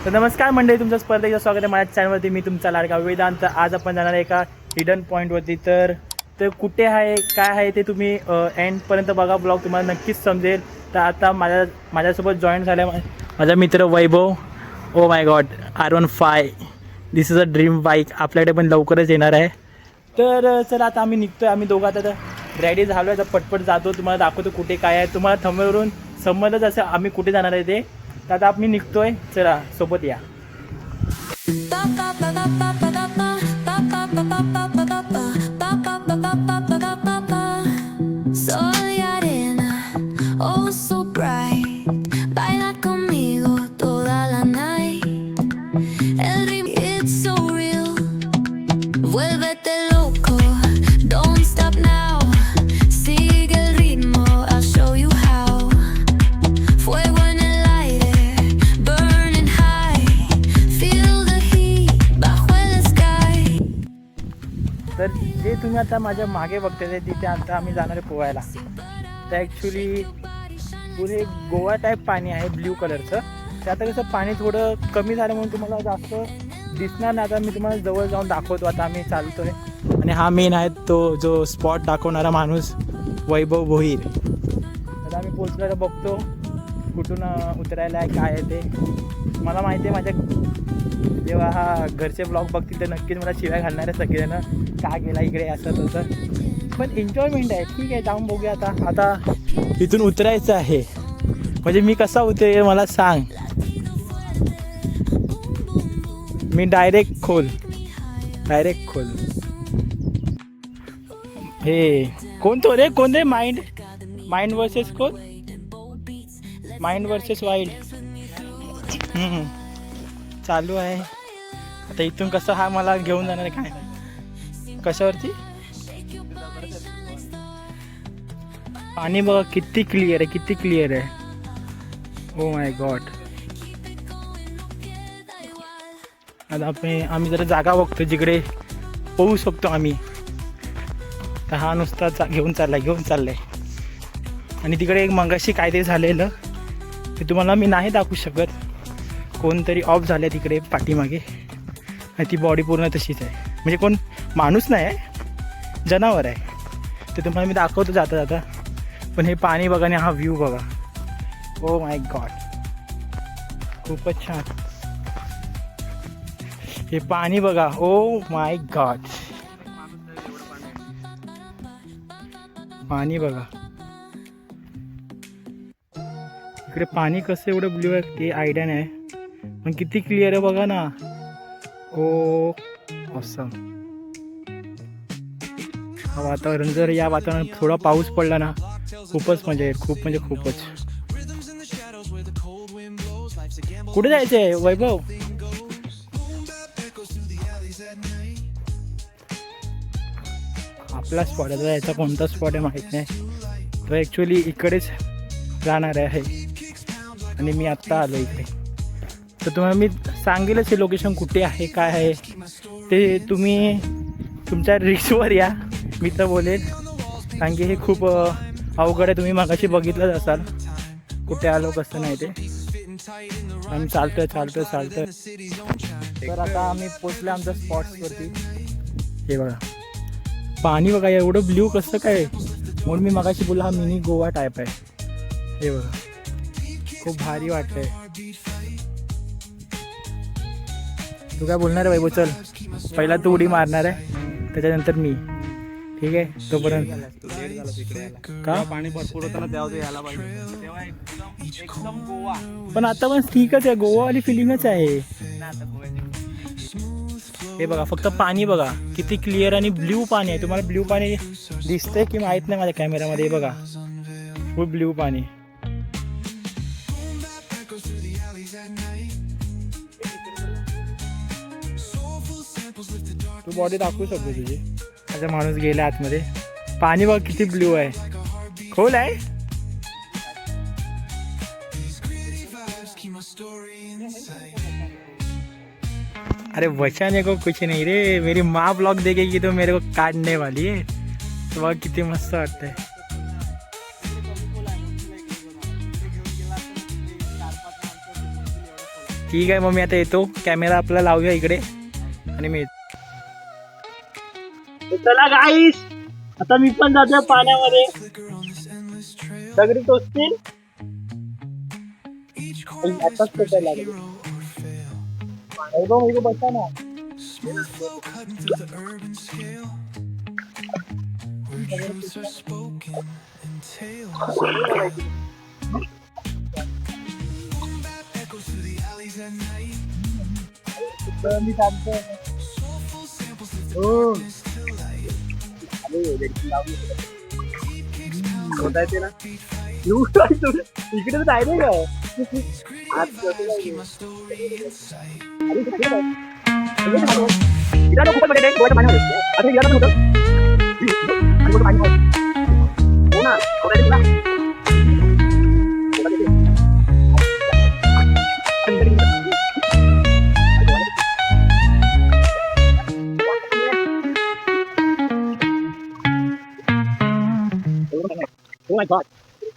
तर नमस्कार मंडळी, तुमचं परत एकदा स्वागत आहे माझ्या चॅनलवरती. मी तुमचा लाडका वेदांत. आज आपण जाणार आहे एका हिडन पॉईंटवरती. तर कुठे आहे काय आहे ते तुम्ही एंडपर्यंत बघा, ब्लॉग तुम्हाला नक्कीच समजेल. तर आता माझ्यासोबत जॉईन झाला माझा मित्र Vaibhav. Oh my god, R15 this is a dream bike. आपल्याकडे पण लवकरच येणार आहे. तर चला आता आम्ही निघतोय. आम्ही दोघं आता रेडी झालो आहे. तर पटपट जातो, तुम्हाला दाखवतो कुठे काय आहे. तुम्हाला थंबनेलवरून समजलंच असं आम्ही कुठे जाणार आहे ते. तर आता आम्ही निघतोय, चला सोबत या. तर जे तुम्ही आता माझ्या मागे बघताय ते तिथे आता आम्ही जाणार आहे पोहायला. तर ॲक्च्युली पुढे गोवा टाईप पाणी आहे ब्ल्यू कलरचं. ते आता कसं पाणी थोडं कमी झालं म्हणून तुम्हाला जास्त दिसणार नाही. आता मी तुम्हाला जवळ जाऊन दाखवतो. आता आम्ही चालतो आहे आणि हा मेन आहे तो जो स्पॉट दाखवणारा माणूस, वैभव भोईर. आता आम्ही पोचल्याला बघतो कुठून उतरायला आहे काय आहे ते. मला माहिती आहे माझ्या जेव्हा हा घरचे ब्लॉग बघतील तर नक्कीच मला शिव्या घालणार आहे सगळेजण, का गेला इकडे असं तसं. पण एन्जॉयमेंट आहे, ठीक आहे, जाऊन बघूया. आता इथून उतरायचं आहे. म्हणजे मी कसा उतरेल मला सांग. मी डायरेक्ट खोल. हे कोण रे माइंड वर्सेस कोण, माइंड वर्सेस वाईल्ड चालू आहे. आता इथून कसं हा मला घेऊन जाणार आहे काय, कशावरती. पाणी बघा किती क्लिअर आहे. ओ माय गॉड. आता आम्ही जरा जागा बघतो जिकडे पोहू शकतो आम्ही. तर हा नुसता घेऊन चाललाय. आणि तिकडे एक मगाशी काहीतरी झालेलं ते तुम्हाला मी नाही दाखवू शकत. कोणतरी ऑफ झालं तिकडे पाठीमागे आणि ती बॉडी पूर्ण तशीच आहे. म्हणजे कोण माणूस नाही आहे, जनावर आहे. ते तुम्हाला मी दाखवतो जाता. पण हे पाणी बघा आणि हा व्ह्यू बघा. ओ माय गॉड, खूपच छान. हे पाणी बघा. ओ माय गॉड, पाणी बघा. इकडे पाणी कसं एवढं ब्ल्यू आहे ते आयडिया नाही, पण किती क्लिअर आहे बघा ना. ओ ऑसम. हा वातावरण, जर या वातावरणात थोडा पाऊस पडला ना खूपच मजा येईल. खूपच. कुठे जायचं आहे वैभव? आपला स्पॉट आहे, याचा कोणता स्पॉट आहे माहीत नाही. तो ॲक्च्युली इकडेच राहणार आहे आणि मी आत्ता आलो इकडे. तर तुम्हाला मी सांगेलच हे लोकेशन कुठे आहे काय आहे ते. तुम्ही तुमच्या रिक्सवर या, मी तर बोलेल. कारण की हे खूप अवघड आहे. तुम्ही मगाशी बघितलंच असाल कुठे आलो कसं नाही ते. आम्ही चालतोय. तर आता आम्ही पोचलो आमच्या स्पॉट्सवरती. हे बघा पाणी बघा एवढं ब्ल्यू कसं काय, म्हणून मी मगाशी बोलला हा मिनी गोवा टाईप आहे. हे बघा खूप भारी वाटतंय. तू काय बोलणार आहे वैभव? चल पहिला तू उडी मारणार आहे, त्याच्यानंतर मी. ठीक आहे, तोपर्यंत का पाणी भरपूर होतं ना यायला पाहिजे. पण आता पण ठीकच आहे, गोवावाली फिलिंगच आहे. हे बघा फक्त पाणी बघा किती क्लिअर आणि ब्ल्यू पाणी आहे. तुम्हाला ब्ल्यू पाणी दिसतंय की माहीत नाही माझ्या कॅमेऱ्यामध्ये. हे बघा खूप ब्ल्यू पाणी. तू बॉडी दाखवू शकतो तुझी. माझा माणूस गेला आतमध्ये. पाणी बघ किती ब्ल्यू आहे, खोल आहे. अरे बचाने को कुछ नहीं रे, मेरी माँ ब्लॉग देखेगी तो मेरे को काटने वाली है. तो बघ किती मस्त वाटतंय. ठीक आहे, मग मी आता येतो. कॅमेरा आपला लावूया इकडे आणि मी चला गाईस, आता मी पण जातोय पाण्यामध्ये. दगडी टोचतील आताच पेटायला लागेल. बसा ना. मी सांगतो होतायचे ना इकडे तर आहे नाही का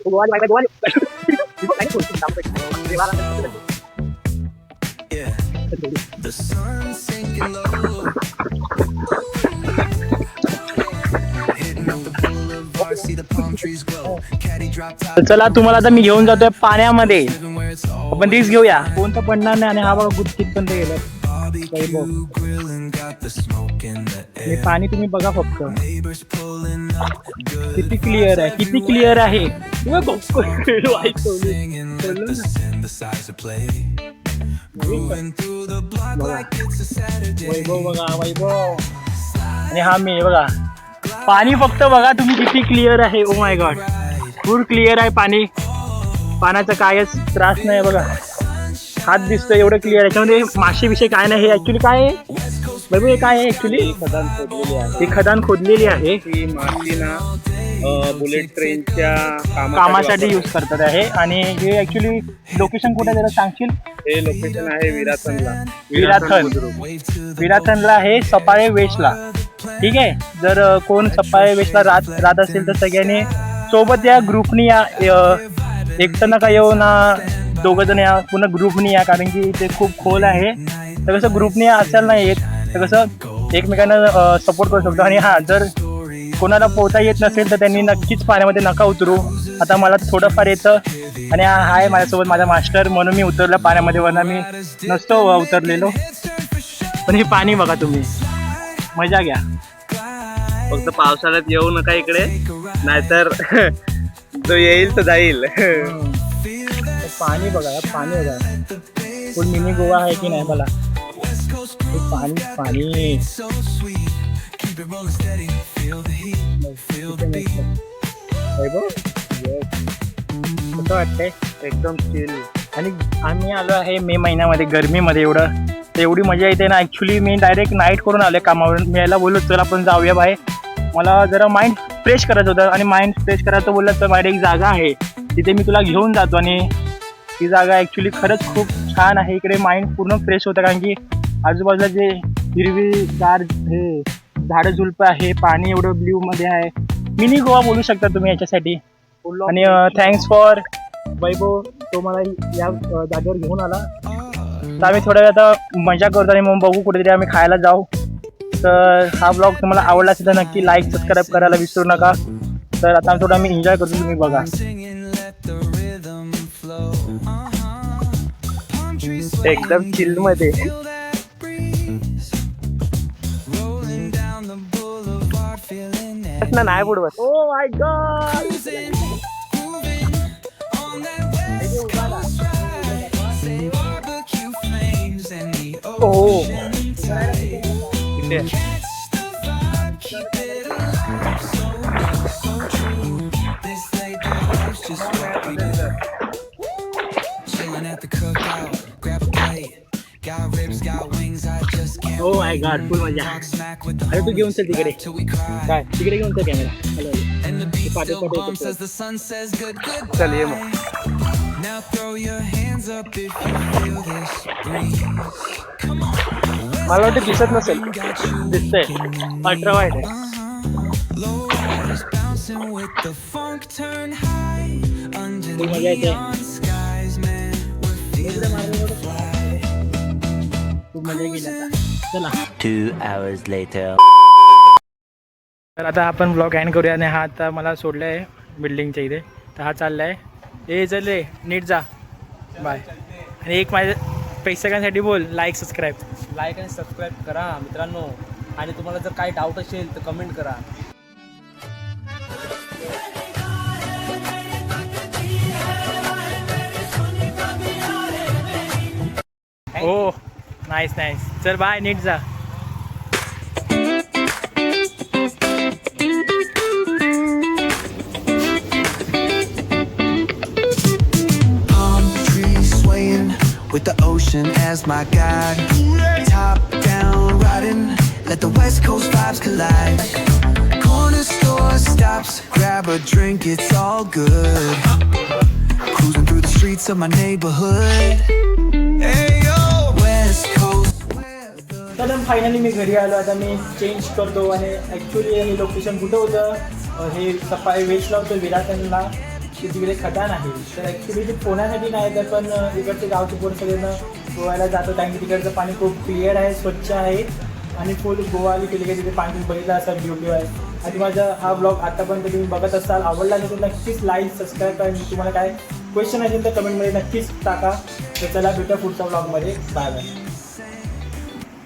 Oh my god. Yeah. The sun's sinking low. Hitting on the boulevard, see the palm trees glow. Caddy drop top. चला तुम्हाला आता मी घेऊन जातोय पाण्यामध्ये. Living where it's all आपण तीच घेऊया. कोणतं पडणार नाही. आणि हा बघा गुटकीत पण ते गेलं. barbecue grill and got the smoke in the हे air. पाणी तुम्ही बघा फक्त Neighbors pulling up good. किती क्लिअर आहे, किती क्लिअर आहे. Singing, let the synthesizer play. Moving through the block like it's a Saturday. वैभव बघा, वैभव. आणि हा मी बघा, पाणी फक्त बघा तुम्ही किती क्लिअर आहे. ओ माय गॉड, फुल क्लिअर आहे पाणी. पाण्याचा कायच त्रास नाही बघा. हात दिसतो एवढं क्लिअर. याच्यामध्ये मासे विषय काय नाही. हे ऍक्च्युली काय आहे वैभव, हे काय आहे ऍक्च्युली? खदान खोदलेली आहे. ही खदान खोदलेली आहे. ही माती ना बुलेट ट्रेनच्या कामासाठी यूज करतात आहे. आणि हे ऍक्च्युली लोकेशन कुठे जरा सांगशील? हे लोकेशन आहे विराथनला. विराथनला आहे, सपाळे वेस्टला. ठीक आहे, जर कोण सपाळे वेस्टला राहत असेल तर सगळ्यांनी सोबत या, ग्रुपनी या. एकटं नका येऊ ना, दोघं जण या, पुन्हा ग्रुपनी या. कारण की ते खूप खोल आहे. तर कसं ग्रुपनी असेल नाही येत तर कसं एकमेकांना सपोर्ट करू शकतो. आणि हा, जर कोणाला पोहता येत नसेल तर त्यांनी नक्कीच पाण्यामध्ये नका उतरू. आता मला थोडंफार येतं आणि हा आहे माझ्यासोबत माझा मास्टर, म्हणून मी उतरलं पाण्यामध्ये. वरना मी नसतो उतरलेलो. पण हे पाणी बघा तुम्ही, मजा घ्या. फक्त पावसाळ्यात येऊ नका इकडे, नाहीतर जो येईल तो जाईल. पाणी बघा, पाणी बघा. फुल मिनी गोवा आहे की नाही मला. पाणी पाणी कसं वाटतंय? एकदम चिल. आणि आम्ही आलो आहे मे महिन्यामध्ये, गरमीमध्ये. एवढी मजा येते ना. ॲक्च्युली मी डायरेक्ट नाईट करून आलो कामावरून. मी यायला बोललो चल आपण जाऊया बाहेर. मला जरा माइंड फ्रेश करायचं होतं. आणि माइंड फ्रेश करायचं बोललं तर माझ्या एक जागा आहे, तिथे मी तुला घेऊन जातो. आणि ती जागा ॲक्च्युली खरंच खूप छान आहे. इकडे माइंड पूर्ण फ्रेश होतं, कारण की आजूबाजूला जे हिरवीगार हे झाडं झुलपं आहे, पाणी एवढं ब्ल्यूमध्ये आहे. मिनी गोवा बोलू शकता तुम्ही याच्यासाठी. आणि थँक्स फॉर वैभव, तो मला या जागेवर घेऊन आला. तर आम्ही थोड्या वेळ आता मजा करतो आणि मग बघू कुठेतरी आम्ही खायला जाऊ. तर हा ब्लॉग तुम्हाला आवडला असेल तर नक्की लाईक सबस्क्राईब करायला विसरू नका. तर आता थोडं आम्ही एन्जॉय करतो, तुम्ही बघा. एकदम चिल मध्ये. नाही बुडवत. ओ my God, O my God, फुल मजा. अरे तू घेऊन चल तिकडे. काय तिकडे घेऊन चल कॅमेरा. चल ये मग. Now throw your hands up if you feel this breeze. Come on. मला वाटतं दिसत नसेल, दिसतंय. अल्ट्रा वाईड आहे. Low riders bouncing with the funk turn high. Under मजा येते. neon skies, man, we're feeling the fly. खूप मजा केली आता. चला 2 hours later. तर आता आपण ब्लॉग एंड करूया. आणि हा आता मला सोडला आहे बिल्डिंगच्या इथे, तर हा चालला आहे. ए चल रे, नीट जा, बाय. आणि एक माझ्या प्रेक्षकांसाठी बोल, लाईक सबस्क्राईब. लाईक आणि सबस्क्राईब करा मित्रांनो. आणि तुम्हाला जर काही डाऊट असेल तर कमेंट करा. ओ नाईस नाईस. चल बाय, नीट जा. Palm trees swaying with the ocean as my guide. Top down riding, let the west coast vibes collide. Corner store stops, grab a drink, it's all good. Cruising through the streets of my neighborhood. Hey yo, west coast weather. तर finally मी घरी आलो. आता मी change करतो. आणि actually हे location कुठं होतं, हे सफाई वेस्टला होतं विराटनला, की तिकडे खटाण आहे. तर ॲक्च्युली ते पोहण्यासाठी नाही तर पण इकडचे गावचे पोरं सगळेजण गोव्याला जातो, कारण की तिकडचं पाणी खूप क्लिअर आहे, स्वच्छ आहे. आणि फुल गोवाली केली की तिथे पाणी बघितलं असा ब्युटी आहे. आणि माझा हा ब्लॉग आतापर्यंत तुम्ही बघत असाल, आवडला असेल तर नक्कीच लाईक सबस्क्राईब करा. तुम्हाला काय क्वेश्चन असेल तर कमेंटमध्ये नक्कीच टाका. तर चला भेटूया पुढच्या ब्लॉगमध्ये. Bye bye.